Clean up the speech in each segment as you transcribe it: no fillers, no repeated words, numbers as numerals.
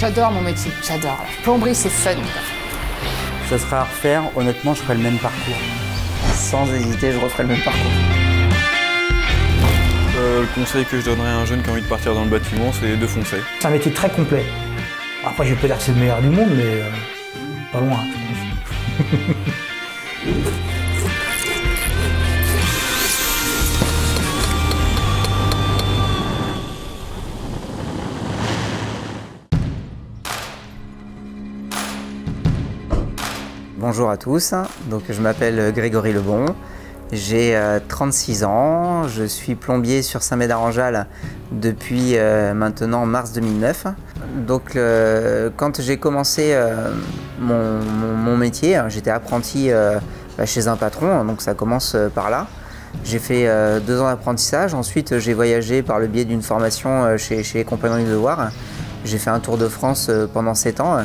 J'adore mon métier, j'adore. Plomberie, c'est fun. Ça serait à refaire, honnêtement, je ferais le même parcours. Sans hésiter, je referais le même parcours. Le conseil que je donnerais à un jeune qui a envie de partir dans le bâtiment, c'est de foncer. C'est un métier très complet. Après, je vais pas dire que c'est le meilleur du monde, mais pas loin. Bonjour à tous, donc je m'appelle Grégory Lebon, j'ai 36 ans, je suis plombier sur Saint-Médard-en-Jalles depuis maintenant mars 2009. Donc quand j'ai commencé mon métier, j'étais apprenti chez un patron, donc ça commence par là. J'ai fait 2 ans d'apprentissage, ensuite j'ai voyagé par le biais d'une formation chez les Compagnons du Devoir. J'ai fait un tour de France pendant 7 ans.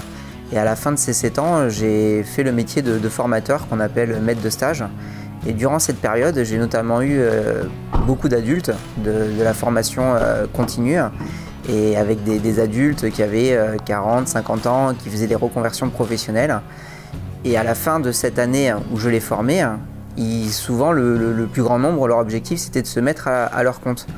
Et à la fin de ces 7 ans, j'ai fait le métier de formateur qu'on appelle maître de stage. Et durant cette période, j'ai notamment eu beaucoup d'adultes de la formation continue et avec des adultes qui avaient 40, 50 ans, qui faisaient des reconversions professionnelles. Et à la fin de cette année où je les formais, souvent le plus grand nombre, leur objectif, c'était de se mettre à leur compte.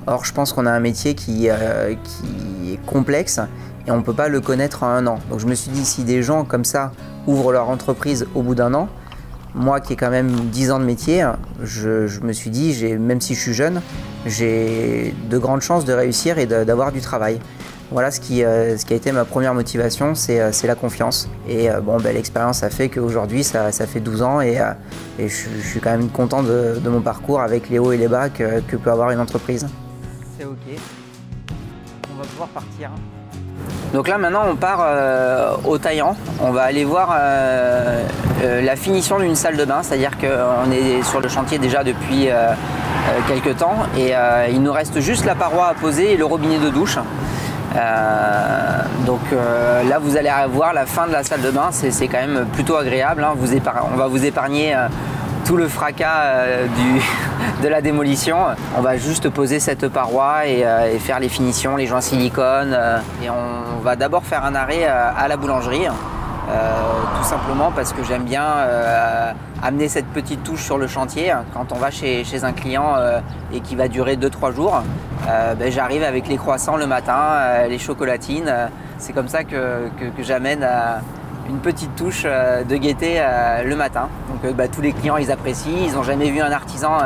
Or, je pense qu'on a un métier qui est complexe et on ne peut pas le connaître en 1 an. Donc je me suis dit, si des gens comme ça ouvrent leur entreprise au bout d'1 an, moi qui ai quand même 10 ans de métier, je me suis dit, même si je suis jeune, j'ai de grandes chances de réussir et d'avoir du travail. Voilà ce qui a été ma première motivation, c'est la confiance. Et l'expérience a fait qu'aujourd'hui, ça fait 12 ans et je suis quand même content de mon parcours avec les hauts et les bas que peut avoir une entreprise. C'est ok, on va pouvoir partir. Donc là maintenant on part au taillant, on va aller voir la finition d'une salle de bain, c'est-à-dire qu'on est sur le chantier déjà depuis quelques temps et il nous reste juste la paroi à poser et le robinet de douche. Là vous allez voir la fin de la salle de bain, c'est quand même plutôt agréable, hein. On va vous épargner tout le fracas de la démolition. On va juste poser cette paroi et faire les finitions, les joints silicone. Et on va d'abord faire un arrêt à la boulangerie, tout simplement parce que j'aime bien amener cette petite touche sur le chantier. Quand on va chez un client et qui va durer 2-3 jours, j'arrive avec les croissants le matin, les chocolatines. C'est comme ça que j'amène une petite touche de gaieté le matin. Donc tous les clients ils apprécient, ils n'ont jamais vu un artisan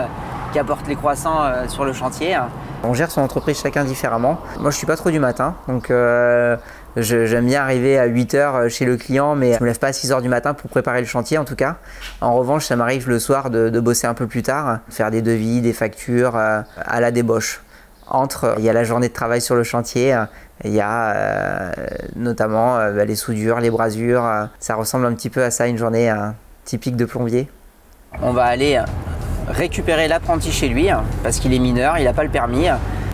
qui apporte les croissants sur le chantier. On gère son entreprise chacun différemment. Moi je suis pas trop du matin, donc j'aime bien arriver à 8 h chez le client, mais je me lève pas à 6 h du matin pour préparer le chantier en tout cas. En revanche, ça m'arrive le soir de bosser un peu plus tard, faire des devis, des factures à la débauche. Il y a la journée de travail sur le chantier, il y a notamment les soudures, les brasures. Ça ressemble un petit peu à ça, une journée typique de plombier. On va aller récupérer l'apprenti chez lui parce qu'il est mineur, il n'a pas le permis.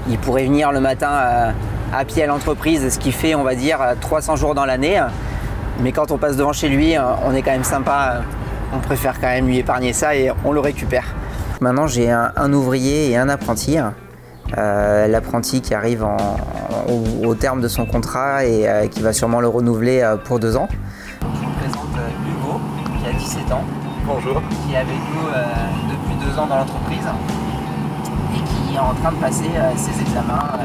Il pourrait venir le matin à pied à l'entreprise, ce qui fait, on va dire, 300 jours dans l'année. Mais quand on passe devant chez lui, on est quand même sympa. On préfère quand même lui épargner ça et on le récupère. Maintenant, j'ai un ouvrier et un apprenti. L'apprenti qui arrive au terme de son contrat et qui va sûrement le renouveler pour 2 ans. Je vous présente Hugo qui a 17 ans. Bonjour. Qui est avec nous depuis 2 ans dans l'entreprise et qui est en train de passer ses examens,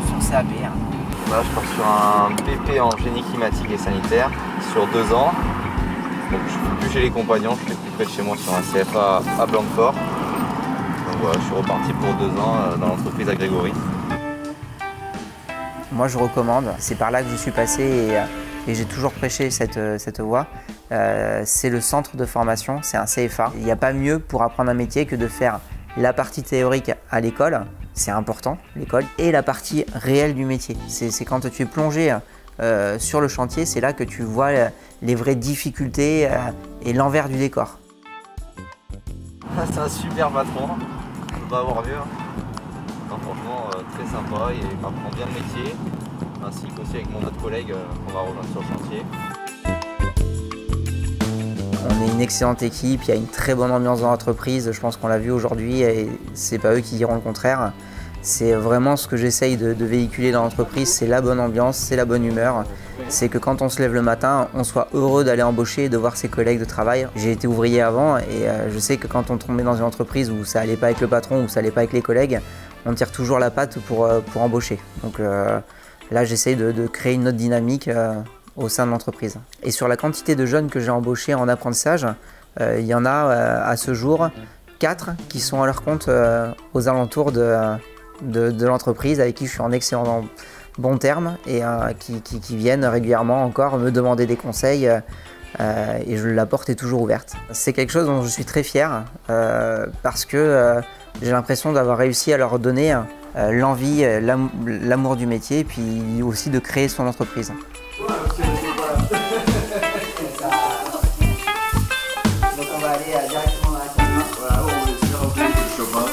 son CAP. Là, je pars sur un BP en génie climatique et sanitaire sur 2 ans. Donc, je ne suis plus chez les Compagnons, je suis plus près de chez moi sur un CFA à Blanquefort. Donc voilà, je suis reparti pour 2 ans dans l'entreprise à Grégory. Moi je recommande, c'est par là que je suis passé et j'ai toujours prêché cette voie. C'est le centre de formation, c'est un CFA. Il n'y a pas mieux pour apprendre un métier que de faire la partie théorique à l'école, c'est important l'école, et la partie réelle du métier. C'est quand tu es plongé sur le chantier, c'est là que tu vois les vraies difficultés et l'envers du décor. C'est un super patron, on peut pas avoir mieux. Non, franchement, très sympa, il m'apprend bien le métier, ainsi qu'aussi avec mon autre collègue qu'on va rejoindre sur le chantier. On est une excellente équipe, il y a une très bonne ambiance dans l'entreprise, je pense qu'on l'a vu aujourd'hui et c'est pas eux qui diront le contraire. C'est vraiment ce que j'essaye de véhiculer dans l'entreprise, c'est la bonne ambiance, c'est la bonne humeur. C'est que quand on se lève le matin, on soit heureux d'aller embaucher et de voir ses collègues de travail. J'ai été ouvrier avant et je sais que quand on tombait dans une entreprise où ça allait pas avec le patron ou ça allait pas avec les collègues, on tire toujours la patte pour embaucher. Donc là, j'essaye de créer une autre dynamique au sein de l'entreprise. Et sur la quantité de jeunes que j'ai embauchés en apprentissage, il y en a à ce jour 4 qui sont à leur compte aux alentours de l'entreprise, avec qui je suis en excellent bon terme et qui viennent régulièrement encore me demander des conseils et la porte est toujours ouverte. C'est quelque chose dont je suis très fier parce que j'ai l'impression d'avoir réussi à leur donner l'envie, l'amour du métier et puis aussi de créer son entreprise. Donc on va aller directement dans la cabine. Voilà, on va essayer de remplir le chopin.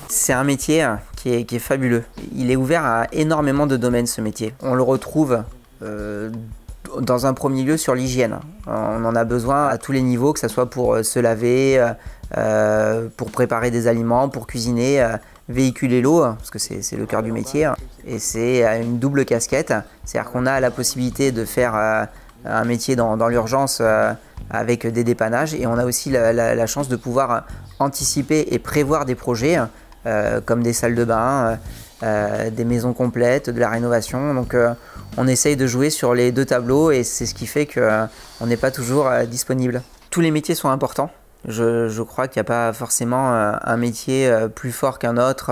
C'est un métier qui est fabuleux. Il est ouvert à énormément de domaines, ce métier. On le retrouve dans un premier lieu sur l'hygiène. On en a besoin à tous les niveaux, que ce soit pour se laver, pour préparer des aliments, pour cuisiner, véhiculer l'eau, parce que c'est le cœur du métier. Et c'est une double casquette, c'est-à-dire qu'on a la possibilité de faire un métier dans l'urgence avec des dépannages, et on a aussi la chance de pouvoir anticiper et prévoir des projets comme des salles de bain, des maisons complètes, de la rénovation. Donc on essaye de jouer sur les deux tableaux et c'est ce qui fait qu'on n'est pas toujours disponible. Tous les métiers sont importants. Je crois qu'il n'y a pas forcément un métier plus fort qu'un autre,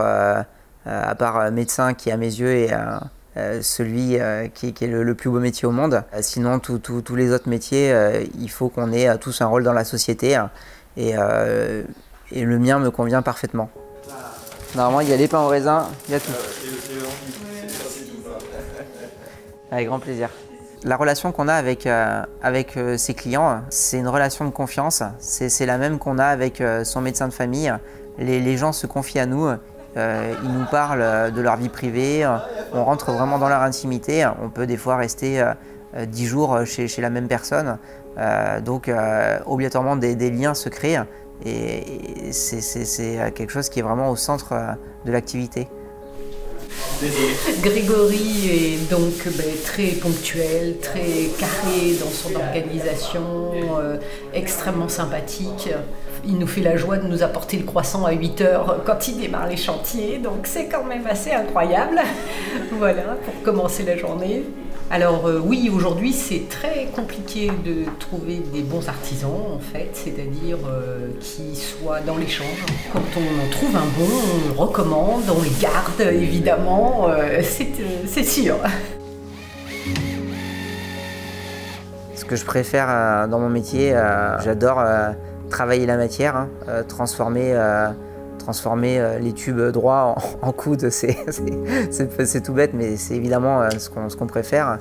à part médecin qui à mes yeux est celui qui est le plus beau métier au monde. Sinon tous les autres métiers, il faut qu'on ait tous un rôle dans la société et le mien me convient parfaitement. Normalement il y a les pains au raisin, il y a tout. Avec grand plaisir. La relation qu'on a avec ses clients, c'est une relation de confiance. C'est la même qu'on a avec son médecin de famille. Les gens se confient à nous, ils nous parlent de leur vie privée, on rentre vraiment dans leur intimité. On peut des fois rester 10 jours chez la même personne. Donc obligatoirement des liens se créent et c'est quelque chose qui est vraiment au centre de l'activité. Grégory est donc très ponctuel, très carré dans son organisation, extrêmement sympathique. Il nous fait la joie de nous apporter le croissant à 8 h quand il démarre les chantiers, donc c'est quand même assez incroyable. Voilà, pour commencer la journée. Alors oui, aujourd'hui c'est très compliqué de trouver des bons artisans en fait, c'est-à-dire qui soient dans l'échange. Quand on en trouve un bon, on le recommande, on le garde évidemment, c'est sûr. Ce que je préfère dans mon métier, j'adore travailler la matière, transformer les tubes droits en coudes, c'est tout bête, mais c'est évidemment ce qu'on préfère,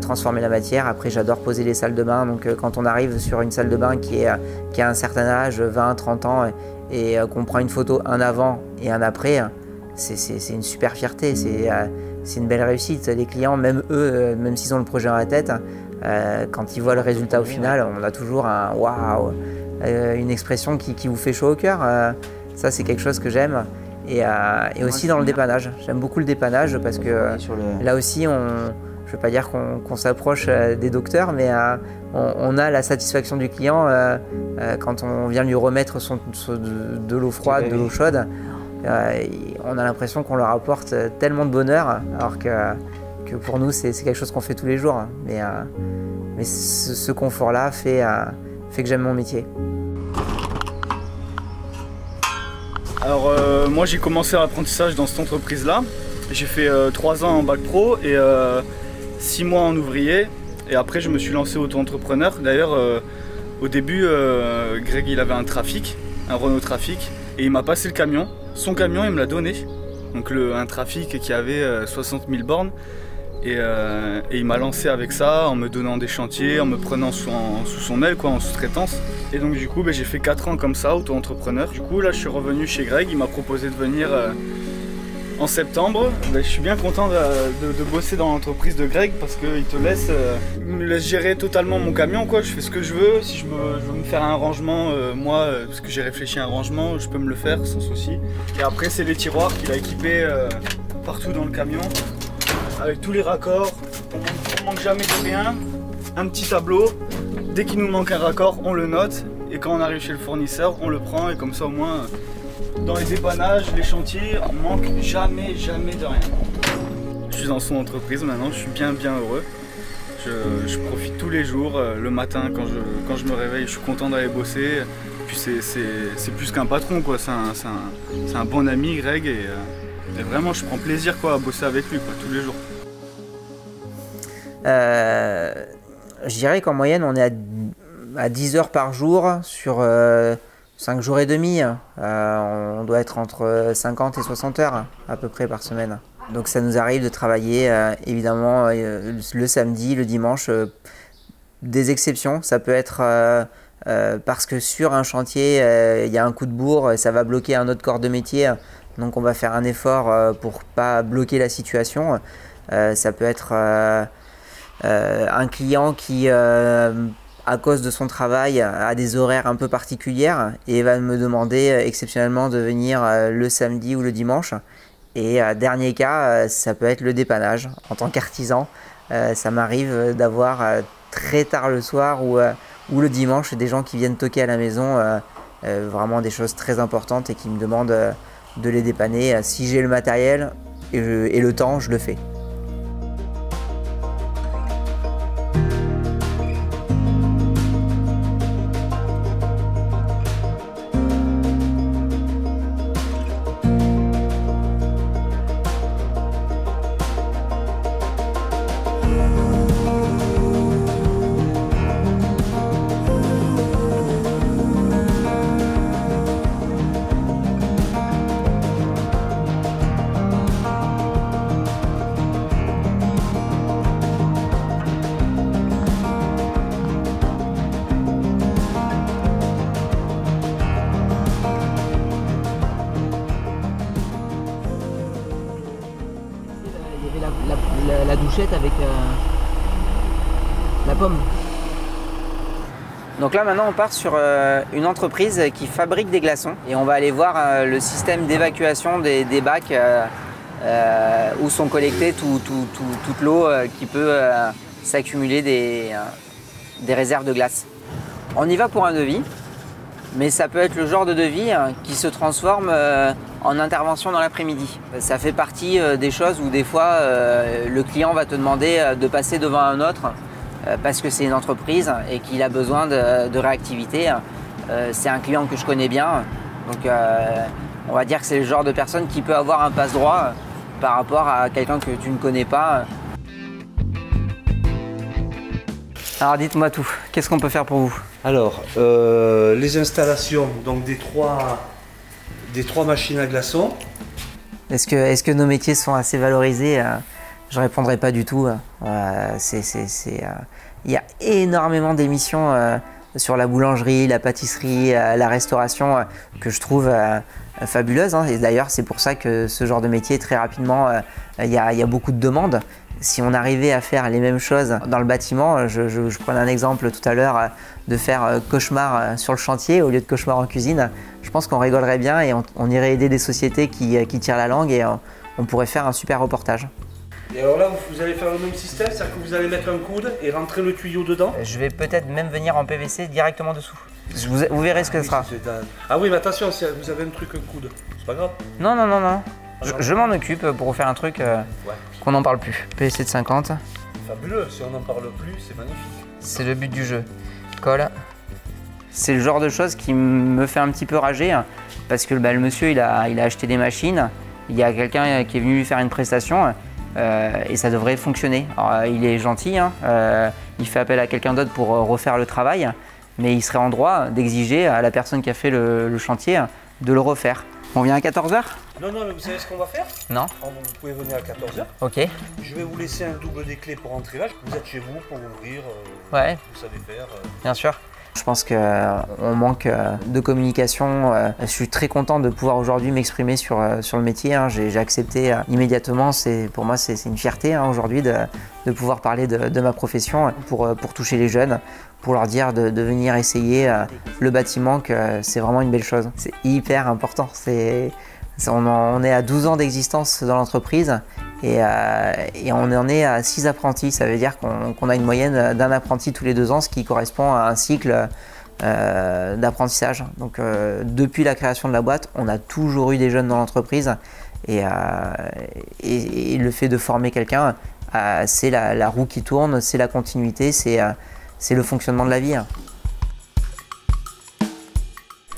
transformer la matière. Après, j'adore poser les salles de bain, donc quand on arrive sur une salle de bain qui a un certain âge, 20, 30 ans, et qu'on prend une photo un avant et un après, c'est une super fierté, c'est une belle réussite. Les clients, même eux, même s'ils ont le projet dans la tête, quand ils voient le résultat au final, on a toujours un waouh, une expression qui vous fait chaud au cœur. Ça, c'est quelque chose que j'aime. Et aussi dans le dépannage. J'aime beaucoup le dépannage parce que là aussi, je ne veux pas dire qu'on s'approche des docteurs, mais on a la satisfaction du client quand on vient lui remettre de l'eau froide, de l'eau chaude. On a l'impression qu'on leur apporte tellement de bonheur, alors que pour nous, c'est quelque chose qu'on fait tous les jours. Mais ce confort-là fait que j'aime mon métier. Alors moi j'ai commencé l'apprentissage dans cette entreprise-là. J'ai fait 3 ans en bac pro et 6 mois en ouvrier. Et après je me suis lancé auto-entrepreneur. D'ailleurs au début Greg il avait un Renault Trafic et il m'a passé le camion. Son camion il me l'a donné. Donc un Trafic qui avait 60 000 bornes. Et il m'a lancé avec ça en me donnant des chantiers, en me prenant sous son aile, en sous-traitance. Et donc du coup j'ai fait 4 ans comme ça, auto-entrepreneur. Du coup là je suis revenu chez Greg, il m'a proposé de venir en septembre. Je suis bien content de bosser dans l'entreprise de Greg parce qu'il il me laisse gérer totalement mon camion, quoi. Je fais ce que je veux. Si je veux me faire un rangement, moi, parce que j'ai réfléchi à un rangement, je peux me le faire sans souci. Et après, c'est les tiroirs qu'il a équipés partout dans le camion, avec tous les raccords. On manque jamais de rien. Un petit tableau. Dès qu'il nous manque un raccord, on le note. Et quand on arrive chez le fournisseur, on le prend. Et comme ça, au moins, dans les dépannages, les chantiers, on manque jamais de rien. Je suis dans son entreprise maintenant, je suis bien heureux. Je profite tous les jours. Le matin, quand je me réveille, je suis content d'aller bosser. Puis c'est plus qu'un patron, quoi. C'est un bon ami, Greg. Et vraiment, je prends plaisir, quoi, à bosser avec lui, quoi, tous les jours. Je dirais qu'en moyenne, on est à 10 heures par jour sur 5 jours et demi. On doit être entre 50 et 60 heures à peu près par semaine. Donc ça nous arrive de travailler évidemment le samedi, le dimanche. Des exceptions, ça peut être parce que sur un chantier, il y a un coup de bourre et ça va bloquer un autre corps de métier. Donc on va faire un effort pour pas bloquer la situation. Ça peut être un client qui, à cause de son travail, a des horaires un peu particulières et va me demander exceptionnellement de venir le samedi ou le dimanche. Et dernier cas, ça peut être le dépannage. En tant qu'artisan, ça m'arrive d'avoir très tard le soir ou le dimanche des gens qui viennent toquer à la maison, vraiment des choses très importantes et qui me demandent de les dépanner. Si j'ai le matériel et le temps, je le fais. La douchette avec la pomme. Donc là maintenant on part sur une entreprise qui fabrique des glaçons et on va aller voir le système d'évacuation des bacs où sont collectés toute l'eau qui peut s'accumuler des réserves de glace. On y va pour un devis, mais ça peut être le genre de devis qui se transforme en intervention dans l'après-midi. Ça fait partie des choses où des fois le client va te demander de passer devant un autre parce que c'est une entreprise et qu'il a besoin de réactivité. C'est un client que je connais bien, donc on va dire que c'est le genre de personne qui peut avoir un passe-droit par rapport à quelqu'un que tu ne connais pas. Alors dites-moi tout, qu'est-ce qu'on peut faire pour vous? Alors, les installations donc des trois machines à glaçons. Est-ce que nos métiers sont assez valorisés? Je ne répondrai pas du tout. Il y a énormément d'émissions sur la boulangerie, la pâtisserie, la restauration que je trouve fabuleuses. Et d'ailleurs, c'est pour ça que ce genre de métier, très rapidement, il y a beaucoup de demandes. Si on arrivait à faire les mêmes choses dans le bâtiment, je prenais un exemple tout à l'heure de faire cauchemar sur le chantier au lieu de cauchemar en cuisine, je pense qu'on rigolerait bien et on irait aider des sociétés qui tirent la langue et on pourrait faire un super reportage. Et alors là, vous allez faire le même système, c'est-à-dire que vous allez mettre un coude et rentrer le tuyau dedans? Je vais peut-être même venir en PVC directement dessous. Vous verrez ce que ce sera. Ah oui, mais attention, si vous avez un truc, un coude, c'est pas grave. Non. Je m'en occupe pour faire un truc qu'on n'en parle plus. PVC de 50. Fabuleux, si on n'en parle plus, c'est magnifique. C'est le but du jeu. Colle. C'est le genre de choses qui me fait un petit peu rager parce que le monsieur il a acheté des machines, il y a quelqu'un qui est venu lui faire une prestation et ça devrait fonctionner. Alors, il est gentil, il fait appel à quelqu'un d'autre pour refaire le travail, mais il serait en droit d'exiger à la personne qui a fait le chantier de le refaire. On vient à 14h? Non, mais vous savez ce qu'on va faire? Non. Vous pouvez venir à 14h. Ok. Je vais vous laisser un double des clés pour entrer là. Vous êtes chez vous pour ouvrir. Ouais. Vous savez faire. Bien sûr. Je pense qu'on manque de communication. Je suis très content de pouvoir aujourd'hui m'exprimer sur le métier. J'ai accepté immédiatement. Pour moi, c'est une fierté aujourd'hui de pouvoir parler de ma profession pour toucher les jeunes, pour leur dire de venir essayer le bâtiment, que c'est vraiment une belle chose. C'est hyper important. On est à 12 ans d'existence dans l'entreprise et on en est à 6 apprentis. Ça veut dire qu'on a une moyenne d'un apprenti tous les 2 ans, ce qui correspond à un cycle d'apprentissage. Donc depuis la création de la boîte, on a toujours eu des jeunes dans l'entreprise et le fait de former quelqu'un, c'est la roue qui tourne, c'est la continuité, c'est le fonctionnement de la vie.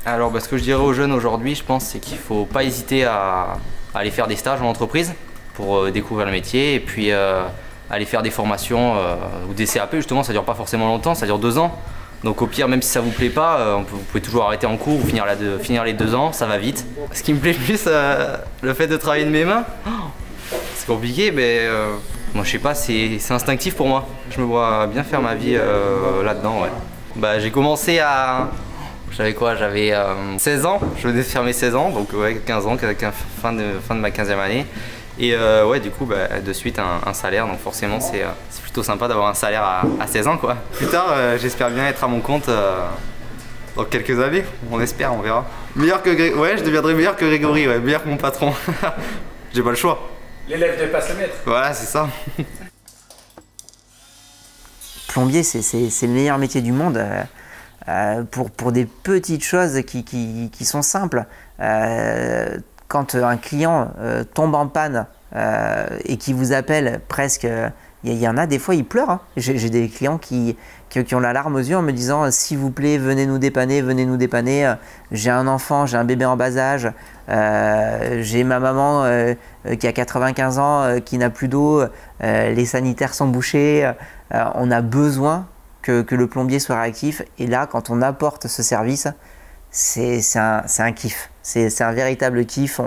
Alors ce que je dirais aux jeunes aujourd'hui, je pense, c'est qu'il ne faut pas hésiter à aller faire des stages en entreprise pour découvrir le métier et puis aller faire des formations ou des CAP. Justement, ça ne dure pas forcément longtemps, ça dure 2 ans. Donc au pire, même si ça ne vous plaît pas, vous pouvez toujours arrêter en cours ou finir les 2 ans, ça va vite. Ce qui me plaît le plus, le fait de travailler de mes mains, c'est compliqué, mais moi je sais pas, c'est instinctif pour moi. Je me vois bien faire ma vie là-dedans, ouais. J'ai commencé à... J'avais quoi? J'avais 16 ans, je venais de faire mes 16 ans, donc ouais, 15 ans, fin de ma 15e année. Et ouais, du coup, de suite un salaire, donc forcément c'est plutôt sympa d'avoir un salaire à 16 ans, quoi. Plus tard, j'espère bien être à mon compte dans quelques années, on espère, on verra. Meilleur que Grégory, ouais, je deviendrai meilleur que Grégory, ouais, meilleur que mon patron. J'ai pas le choix. L'élève ne passe le maître. Voilà, c'est ça. Plombier, c'est le meilleur métier du monde. Pour des petites choses qui sont simples. Quand un client tombe en panne et qui vous appelle presque, il y en a des fois, ils pleurent. Hein. J'ai des clients qui ont la larme aux yeux en me disant « s'il vous plaît, venez nous dépanner, j'ai un enfant, j'ai un bébé en bas âge, j'ai ma maman qui a 95 ans, qui n'a plus d'eau, les sanitaires sont bouchés, on a besoin que le plombier soit réactif. » Et là, quand on apporte ce service, c'est un kiff. C'est un véritable kiff.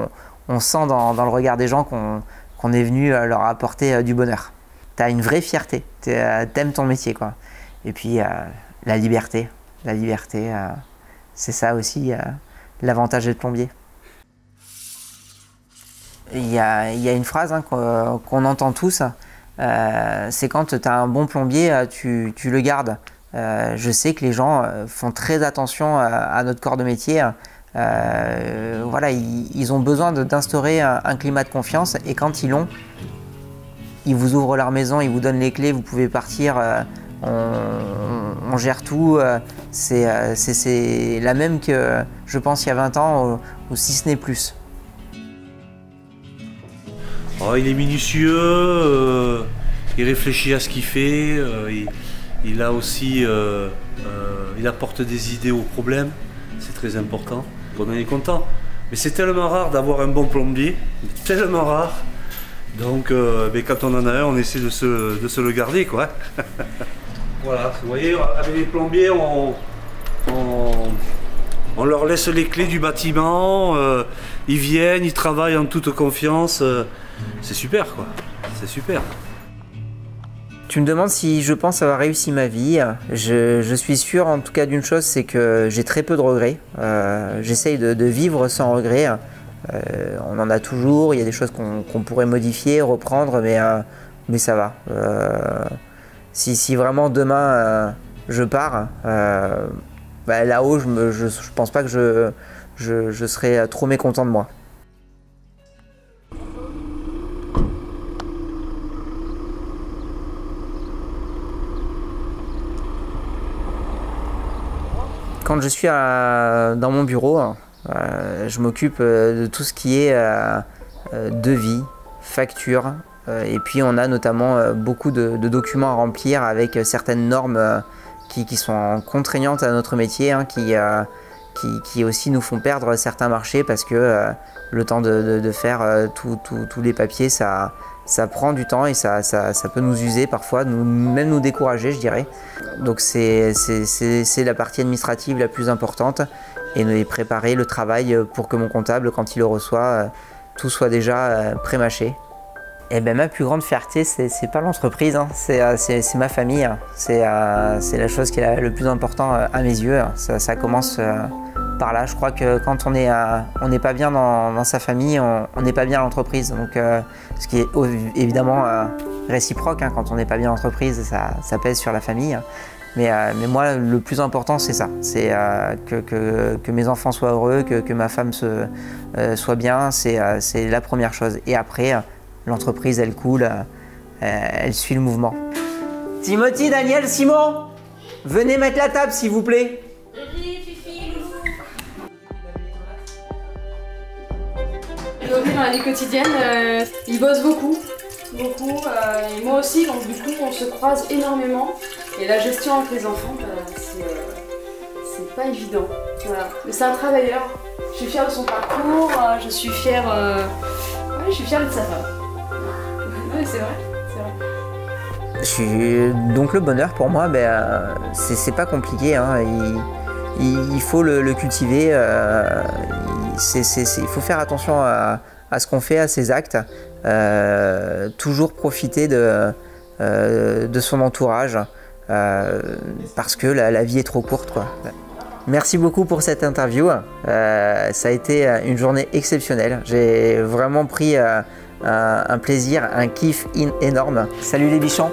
On sent dans le regard des gens qu'on est venu leur apporter du bonheur. Tu as une vraie fierté. T'aimes ton métier, quoi. Et puis, la liberté. C'est ça aussi l'avantage d'être plombier. Il y a une phrase qu'on entend tous. C'est quand tu as un bon plombier, tu le gardes. Je sais que les gens font très attention à notre corps de métier. Voilà, ils ont besoin d'instaurer un climat de confiance et quand ils l'ont, ils vous ouvrent leur maison, ils vous donnent les clés, vous pouvez partir, on gère tout. C'est la même que je pense il y a 20 ans ou si ce n'est plus. Oh, il est minutieux, il réfléchit à ce qu'il fait, il a aussi, il apporte des idées aux problèmes, c'est très important. On en est content. Mais c'est tellement rare d'avoir un bon plombier, tellement rare. Donc quand on en a un, on essaie de se le garder, quoi. Voilà, vous voyez, avec les plombiers, on leur laisse les clés du bâtiment, ils viennent, ils travaillent en toute confiance. C'est super, quoi. C'est super. Tu me demandes si je pense avoir réussi ma vie. Je suis sûr en tout cas d'une chose, c'est que j'ai très peu de regrets. J'essaye de vivre sans regrets. On en a toujours, il y a des choses qu'on pourrait modifier, reprendre, mais ça va. Si vraiment demain je pars, là-haut je pense pas que je serai trop mécontent de moi. Quand je suis dans mon bureau, je m'occupe de tout ce qui est devis, factures, et puis on a notamment beaucoup de documents à remplir avec certaines normes qui sont contraignantes à notre métier, qui aussi nous font perdre certains marchés parce que le temps de faire tous les papiers, ça prend du temps et ça peut nous user parfois, même nous décourager, je dirais. Donc c'est la partie administrative la plus importante et préparer le travail pour que mon comptable, quand il le reçoit, tout soit déjà pré-mâché. Et ben, ma plus grande fierté, c'est pas l'entreprise, hein. C'est ma famille. C'est la chose qui est le plus important à mes yeux. Ça commence par là. Je crois que quand on n'est pas bien dans sa famille, on n'est pas bien à l'entreprise. Donc, ce qui est évidemment réciproque, hein. Quand on n'est pas bien à l'entreprise, ça pèse sur la famille. Mais moi, le plus important, c'est ça. C'est que mes enfants soient heureux, que ma femme soit bien. C'est la première chose. Et après, l'entreprise, elle coule, elle suit le mouvement. Timothy, Daniel, Simon, venez mettre la table, s'il vous plaît. Dans la vie quotidienne, il bosse beaucoup, et moi aussi, donc du coup on se croise énormément. Et la gestion avec les enfants, c'est pas évident. Voilà. Mais c'est un travailleur. Je suis fière de son parcours, je suis fière de sa femme. Oui, c'est vrai. Donc le bonheur pour moi, c'est pas compliqué, hein. Il faut le cultiver. Il faut faire attention à ce qu'on fait, à ses actes. Toujours profiter de son entourage. Parce que la vie est trop courte, quoi. Merci beaucoup pour cette interview. Ça a été une journée exceptionnelle. J'ai vraiment pris un plaisir, un kiff énorme. Salut les bichons!